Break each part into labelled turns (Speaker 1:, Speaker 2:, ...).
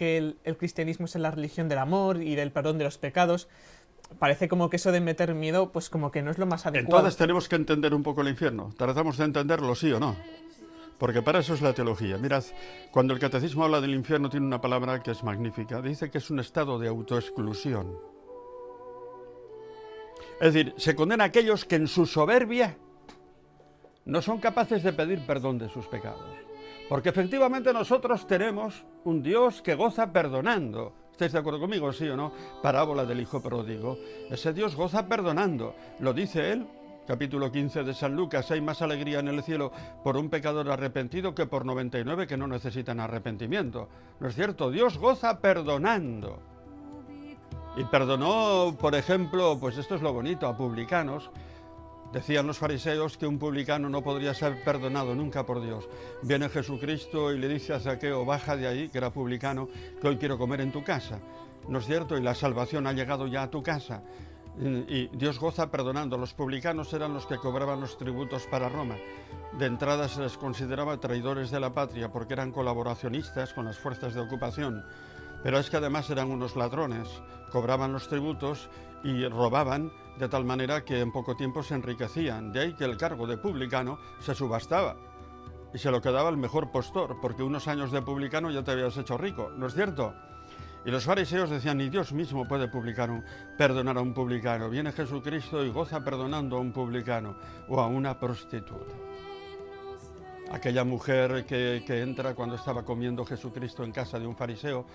Speaker 1: que el cristianismo es la religión del amor y del perdón de los pecados, parece como que eso de meter miedo, pues como que no es lo más adecuado.
Speaker 2: Entonces tenemos que entender un poco el infierno. Tratamos de entenderlo, sí o no. Porque para eso es la teología. Mirad, cuando el catecismo habla del infierno tiene una palabra que es magnífica. Dice que es un estado de autoexclusión. Es decir, se condena a aquellos que en su soberbia no son capaces de pedir perdón de sus pecados. Porque efectivamente nosotros tenemos un Dios que goza perdonando. ¿Estáis de acuerdo conmigo, sí o no? Parábola del hijo pródigo. Ese Dios goza perdonando. Lo dice él. Capítulo 15 de San Lucas, hay más alegría en el cielo por un pecador arrepentido que por 99 que no necesitan arrepentimiento. ¿No es cierto? Dios goza perdonando. Y perdonó, por ejemplo, pues esto es lo bonito, a publicanos. Decían los fariseos que un publicano no podría ser perdonado nunca por Dios. Viene Jesucristo y le dice a Zaqueo, baja de ahí, que era publicano, que hoy quiero comer en tu casa. ¿No es cierto? Y la salvación ha llegado ya a tu casa. Y Dios goza perdonando. Los publicanos eran los que cobraban los tributos para Roma. De entrada se les consideraba traidores de la patria porque eran colaboracionistas con las fuerzas de ocupación. Pero es que además eran unos ladrones, cobraban los tributos y robaban de tal manera que en poco tiempo se enriquecían. De ahí que el cargo de publicano se subastaba y se lo quedaba el mejor postor, porque unos años de publicano ya te habías hecho rico, ¿no es cierto? Y los fariseos decían, ni Dios mismo puede perdonar a un publicano. Viene Jesucristo y goza perdonando a un publicano o a una prostituta. Aquella mujer que entra cuando estaba comiendo Jesucristo en casa de un fariseo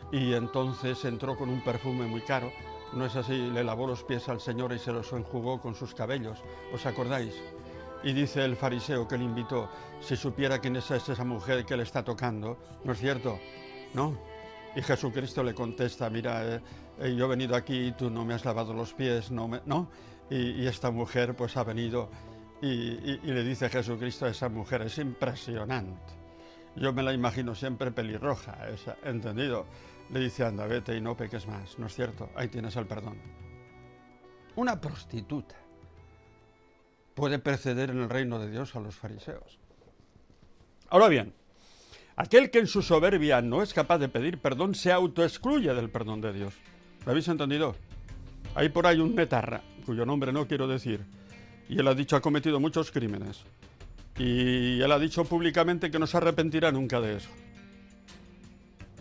Speaker 2: y entonces entró con un perfume muy caro, ¿no es así? Le lavó los pies al Señor y se los enjugó con sus cabellos, ¿os acordáis? Y dice el fariseo que le invitó, si supiera quién es esa mujer que le está tocando, ¿no es cierto? ¿No? Y Jesucristo le contesta, mira, yo he venido aquí y tú no me has lavado los pies, ¿no? Y esta mujer pues ha venido y le dice Jesucristo a esa mujer, es impresionante. Yo me la imagino siempre pelirroja, ¿entendido? Le dice, anda, vete y no peques más, ¿no es cierto? Ahí tienes el perdón. Una prostituta puede preceder en el reino de Dios a los fariseos. Ahora bien, aquel que en su soberbia no es capaz de pedir perdón se autoexcluye del perdón de Dios. ¿Lo habéis entendido? Hay por ahí un netarra, cuyo nombre no quiero decir, y él ha dicho ha cometido muchos crímenes. Y él ha dicho públicamente que no se arrepentirá nunca de eso.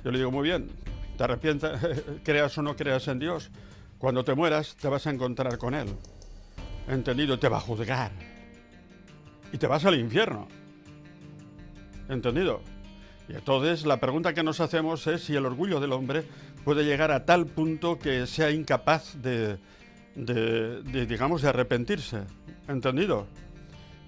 Speaker 2: Yo le digo, muy bien, te arrepientas, creas o no creas en Dios, cuando te mueras te vas a encontrar con Él. ¿Entendido? Te va a juzgar. Y te vas al infierno. ¿Entendido? Y entonces la pregunta que nos hacemos es si el orgullo del hombre puede llegar a tal punto que sea incapaz digamos, de arrepentirse. ¿Entendido?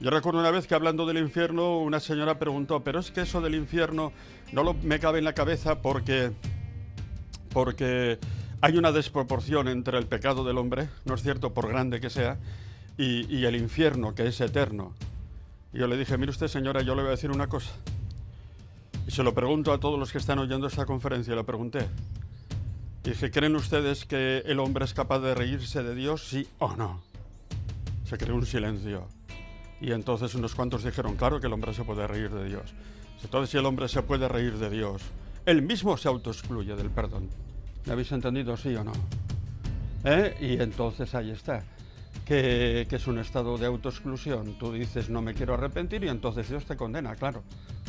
Speaker 2: Yo recuerdo una vez que hablando del infierno una señora preguntó, pero es que eso del infierno no me cabe en la cabeza porque hay una desproporción entre el pecado del hombre, ¿no es cierto?, por grande que sea, y el infierno, que es eterno. Y yo le dije, mire usted, señora, yo le voy a decir una cosa. Y se lo pregunto a todos los que están oyendo esta conferencia, le pregunté. Y dije, ¿creen ustedes que el hombre es capaz de reírse de Dios, sí o no? Se creó un silencio. Y entonces unos cuantos dijeron, claro que el hombre se puede reír de Dios. Entonces, si el hombre se puede reír de Dios, él mismo se autoexcluye del perdón. ¿Me habéis entendido, sí o no? Y entonces ahí está, que es un estado de autoexclusión. Tú dices, no me quiero arrepentir, y entonces Dios te condena, claro.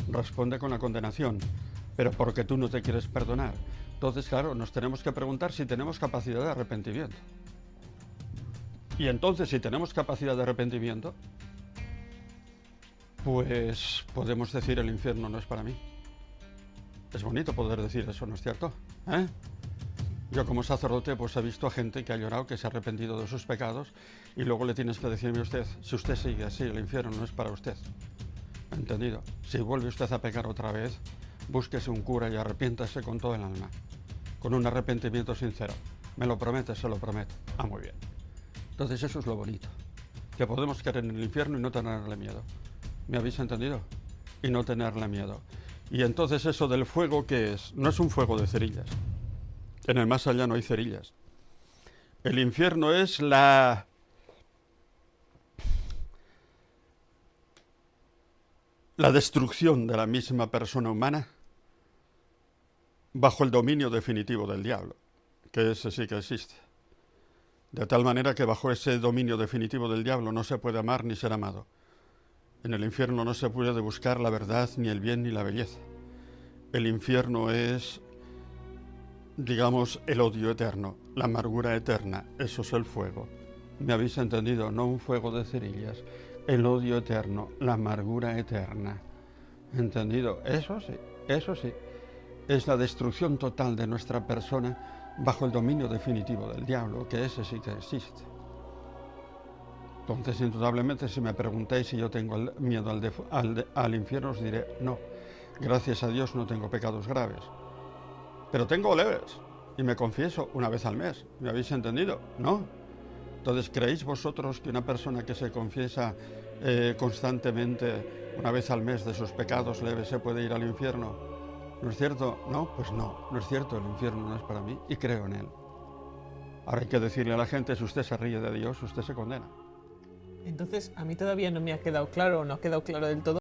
Speaker 2: Responde con la condenación, pero porque tú no te quieres perdonar. Entonces, claro, nos tenemos que preguntar si tenemos capacidad de arrepentimiento. Y entonces, si tenemos capacidad de arrepentimiento, pues podemos decir el infierno no es para mí. Es bonito poder decir eso, ¿no es cierto? Yo como sacerdote pues he visto a gente que ha llorado, que se ha arrepentido de sus pecados y luego le tienes que decirme usted, si usted sigue así, el infierno no es para usted. ¿Entendido? Si vuelve usted a pecar otra vez, búsquese un cura y arrepiéntase con todo el alma, con un arrepentimiento sincero. ¿Me lo promete? Se lo prometo. Ah, muy bien. Entonces eso es lo bonito, que podemos caer en el infierno y no tenerle miedo. ¿Me habéis entendido? Y no tenerle miedo. Y entonces eso del fuego, ¿qué es? No es un fuego de cerillas. En el más allá no hay cerillas. El infierno es la destrucción de la misma persona humana bajo el dominio definitivo del diablo, que ese sí que existe. De tal manera que bajo ese dominio definitivo del diablo no se puede amar ni ser amado. En el infierno no se puede buscar la verdad, ni el bien, ni la belleza. El infierno es, digamos, el odio eterno, la amargura eterna, eso es el fuego. ¿Me habéis entendido? No un fuego de cerillas, el odio eterno, la amargura eterna. ¿Entendido? Eso sí, es la destrucción total de nuestra persona bajo el dominio definitivo del diablo, que ese sí que existe. Entonces, indudablemente, si me preguntáis si yo tengo miedo al infierno, os diré no. Gracias a Dios no tengo pecados graves, pero tengo leves y me confieso una vez al mes. ¿Me habéis entendido? ¿No? Entonces, ¿creéis vosotros que una persona que se confiesa constantemente una vez al mes de sus pecados leves se puede ir al infierno? ¿No es cierto? No, pues no es cierto, el infierno no es para mí y creo en él. Ahora hay que decirle a la gente, si usted se ríe de Dios, usted se condena.
Speaker 1: Entonces, a mí todavía no me ha quedado claro, o no ha quedado claro del todo,